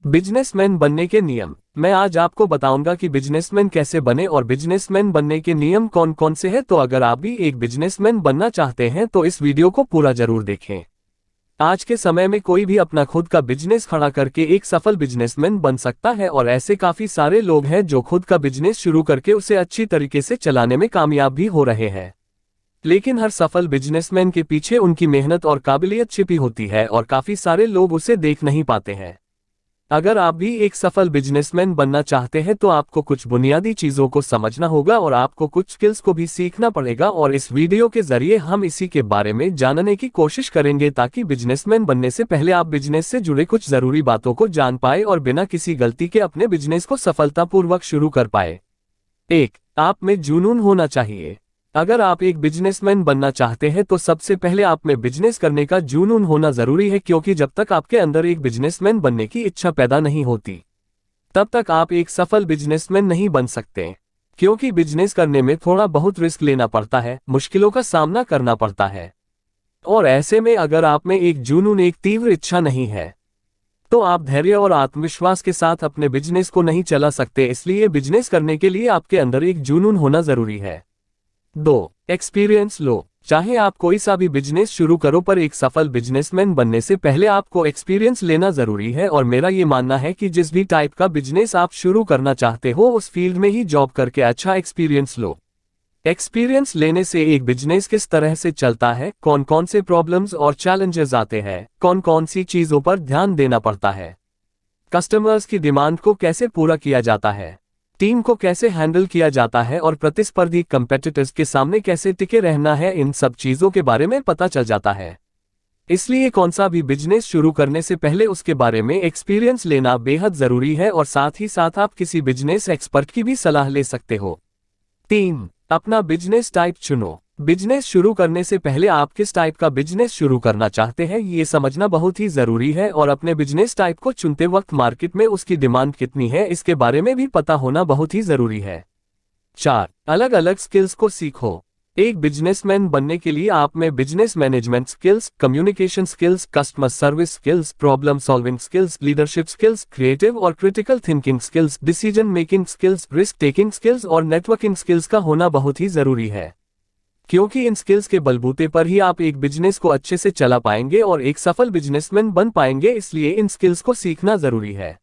Businessman बनने के नियम। मैं आज आपको बताऊंगा कि बिजनेसमैन कैसे बने और बिजनेसमैन बनने के नियम कौन कौन से हैं। तो अगर आप भी एक बिजनेसमैन बनना चाहते हैं तो इस वीडियो को पूरा जरूर देखें। आज के समय में कोई भी अपना खुद का बिजनेस खड़ा करके एक सफल बिजनेसमैन बन सकता है और ऐसे काफी सारे लोग हैं जो खुद का बिजनेस शुरू करके उसे अच्छी तरीके से चलाने में कामयाब भी हो रहे हैं। लेकिन हर सफल बिजनेसमैन के पीछे उनकी मेहनत और काबिलियत छिपी होती है और काफी सारे लोग उसे देख नहीं पाते हैं। अगर आप भी एक सफल बिजनेसमैन बनना चाहते हैं तो आपको कुछ बुनियादी चीजों को समझना होगा और आपको कुछ स्किल्स को भी सीखना पड़ेगा और इस वीडियो के जरिए हम इसी के बारे में जानने की कोशिश करेंगे ताकि बिजनेसमैन बनने से पहले आप बिजनेस से जुड़े कुछ जरूरी बातों को जान पाए और बिना किसी गलती के अपने बिजनेस को सफलतापूर्वक शुरू कर पाए। 1. आप में जुनून होना चाहिए। अगर आप एक बिजनेसमैन बनना चाहते हैं तो सबसे पहले आप में बिजनेस करने का जुनून होना जरूरी है, क्योंकि जब तक आपके अंदर एक बिजनेसमैन बनने की इच्छा पैदा नहीं होती तब तक आप एक सफल बिजनेसमैन नहीं बन सकते। क्योंकि बिजनेस करने में थोड़ा बहुत रिस्क लेना पड़ता है, मुश्किलों का सामना करना पड़ता है और ऐसे में अगर आप में एक जुनून, एक तीव्र इच्छा नहीं है तो आप धैर्य और आत्मविश्वास के साथ अपने बिजनेस को नहीं चला सकते। इसलिए बिजनेस करने के लिए आपके अंदर एक जुनून होना जरूरी है। 2. एक्सपीरियंस लो। चाहे आप कोई सा भी बिजनेस शुरू करो पर एक सफल बिजनेसमैन बनने से पहले आपको एक्सपीरियंस लेना जरूरी है और मेरा ये मानना है कि जिस भी टाइप का बिजनेस आप शुरू करना चाहते हो उस फील्ड में ही जॉब करके अच्छा एक्सपीरियंस लो। एक्सपीरियंस लेने से एक बिजनेस किस तरह से चलता है, कौन कौन से प्रॉब्लम्स और चैलेंजेस आते हैं, कौन कौन सी चीजों पर ध्यान देना पड़ता है, कस्टमर्स की डिमांड को कैसे पूरा किया जाता है, टीम को कैसे हैंडल किया जाता है और प्रतिस्पर्धी कंपेटिटर्स के सामने कैसे टिके रहना है, इन सब चीजों के बारे में पता चल जाता है। इसलिए कौन सा भी बिजनेस शुरू करने से पहले उसके बारे में एक्सपीरियंस लेना बेहद जरूरी है और साथ ही साथ आप किसी बिजनेस एक्सपर्ट की भी सलाह ले सकते हो। 3. अपना बिजनेस टाइप चुनो। बिजनेस शुरू करने से पहले आप किस टाइप का बिजनेस शुरू करना चाहते हैं ये समझना बहुत ही जरूरी है और अपने बिजनेस टाइप को चुनते वक्त मार्केट में उसकी डिमांड कितनी है इसके बारे में भी पता होना बहुत ही जरूरी है। 4. अलग अलग स्किल्स को सीखो। एक बिजनेसमैन बनने के लिए आप में business management skills, communication skills, customer service skills, problem solving skills, leadership skills, creative और critical thinking skills, decision making skills, risk taking skills और नेटवर्किंग स्किल्स का होना बहुत ही जरूरी है, क्योंकि इन स्किल्स के बलबूते पर ही आप एक बिजनेस को अच्छे से चला पाएंगे और एक सफल बिजनेसमैन बन पाएंगे। इसलिए इन स्किल्स को सीखना जरूरी है।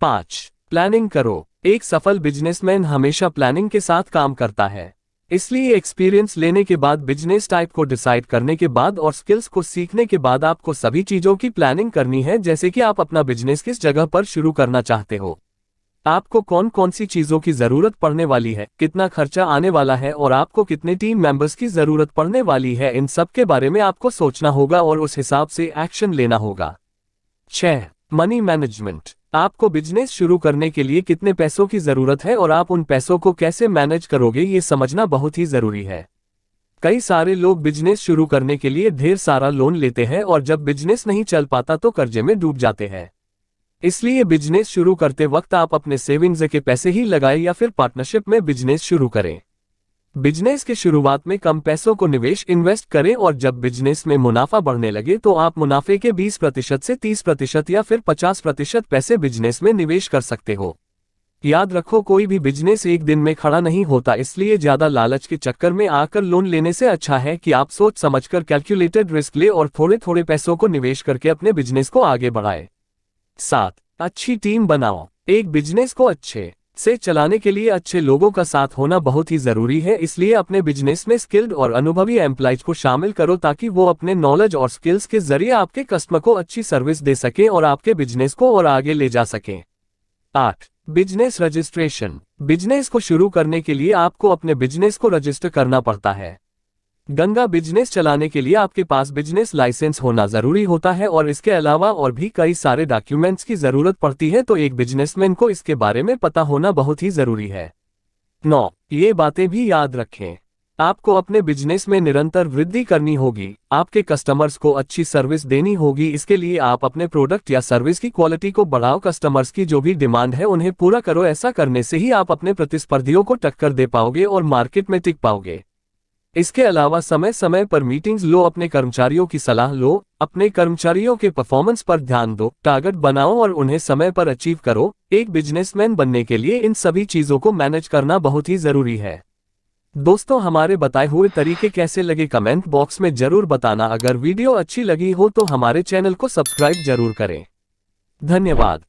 5. प्लानिंग करो। एक सफल बिजनेसमैन हमेशा प्लानिंग के साथ काम करता है। इसलिए एक्सपीरियंस लेने के बाद, बिजनेस टाइप को डिसाइड करने के बाद और स्किल्स को सीखने के बाद आपको सभी चीजों की प्लानिंग करनी है, जैसे कि आप अपना बिजनेस किस जगह पर शुरू करना चाहते हो, आपको कौन कौन सी चीजों की जरूरत पड़ने वाली है, कितना खर्चा आने वाला है और आपको कितने टीम मेंबर्स की जरूरत पड़ने वाली है। इन सब के बारे में आपको सोचना होगा और उस हिसाब से एक्शन लेना होगा। 6. Money management. आपको बिजनेस शुरू करने के लिए कितने पैसों की जरूरत है और आप उन पैसों को कैसे मैनेज करोगे ये समझना बहुत ही जरूरी है। कई सारे लोग बिजनेस शुरू करने के लिए ढेर सारा लोन लेते हैं और जब बिजनेस नहीं चल पाता तो कर्जे में डूब जाते हैं। इसलिए बिजनेस शुरू करते वक्त आप अपने सेविंग्स के पैसे ही लगाएं या फिर पार्टनरशिप में बिजनेस शुरू करें। बिजनेस के शुरुआत में कम पैसों को इन्वेस्ट करें और जब बिजनेस में मुनाफा बढ़ने लगे तो आप मुनाफे के 20% से 30% या फिर 50% पैसे बिजनेस में निवेश कर सकते हो। याद रखो, कोई भी बिजनेस एक दिन में खड़ा नहीं होता, इसलिए ज्यादा लालच के चक्कर में आकर लोन लेने से अच्छा है कि आप सोच समझकर कैलकुलेटेड रिस्क ले और थोड़े थोड़े पैसों को निवेश करके अपने बिजनेस को आगे बढ़ाए। 7. अच्छी टीम बनाओ। एक बिजनेस को अच्छे से चलाने के लिए अच्छे लोगों का साथ होना बहुत ही जरूरी है। इसलिए अपने बिजनेस में स्किल्ड और अनुभवी एम्प्लॉइज को शामिल करो ताकि वो अपने नॉलेज और स्किल्स के जरिए आपके कस्टमर को अच्छी सर्विस दे सकें और आपके बिजनेस को और आगे ले जा सकें। 8. Business registration. बिजनेस को शुरू करने के लिए आपको अपने बिजनेस को रजिस्टर करना पड़ता है। गंगा बिजनेस चलाने के लिए आपके पास बिजनेस लाइसेंस होना जरूरी होता है और इसके अलावा और भी कई सारे डॉक्यूमेंट्स की जरूरत पड़ती है, तो एक बिजनेसमैन को इसके बारे में पता होना बहुत ही जरूरी है। 9. ये बातें भी याद रखें। आपको अपने बिजनेस में निरंतर वृद्धि करनी होगी, आपके कस्टमर्स को अच्छी सर्विस देनी होगी। इसके लिए आप अपने प्रोडक्ट या सर्विस की क्वालिटी को बढ़ाओ, कस्टमर्स की जो भी डिमांड है उन्हें पूरा करो। ऐसा करने से ही आप अपने प्रतिस्पर्धियों को टक्कर दे पाओगे और मार्केट में टिक पाओगे। इसके अलावा समय समय पर मीटिंग्स लो, अपने कर्मचारियों की सलाह लो, अपने कर्मचारियों के परफॉर्मेंस पर ध्यान दो, टारगेट बनाओ और उन्हें समय पर अचीव करो। एक बिजनेसमैन बनने के लिए इन सभी चीजों को मैनेज करना बहुत ही जरूरी है। दोस्तों, हमारे बताए हुए तरीके कैसे लगे कमेंट बॉक्स में जरूर बताना। अगर वीडियो अच्छी लगी हो तो हमारे चैनल को सब्सक्राइब जरूर करें। धन्यवाद।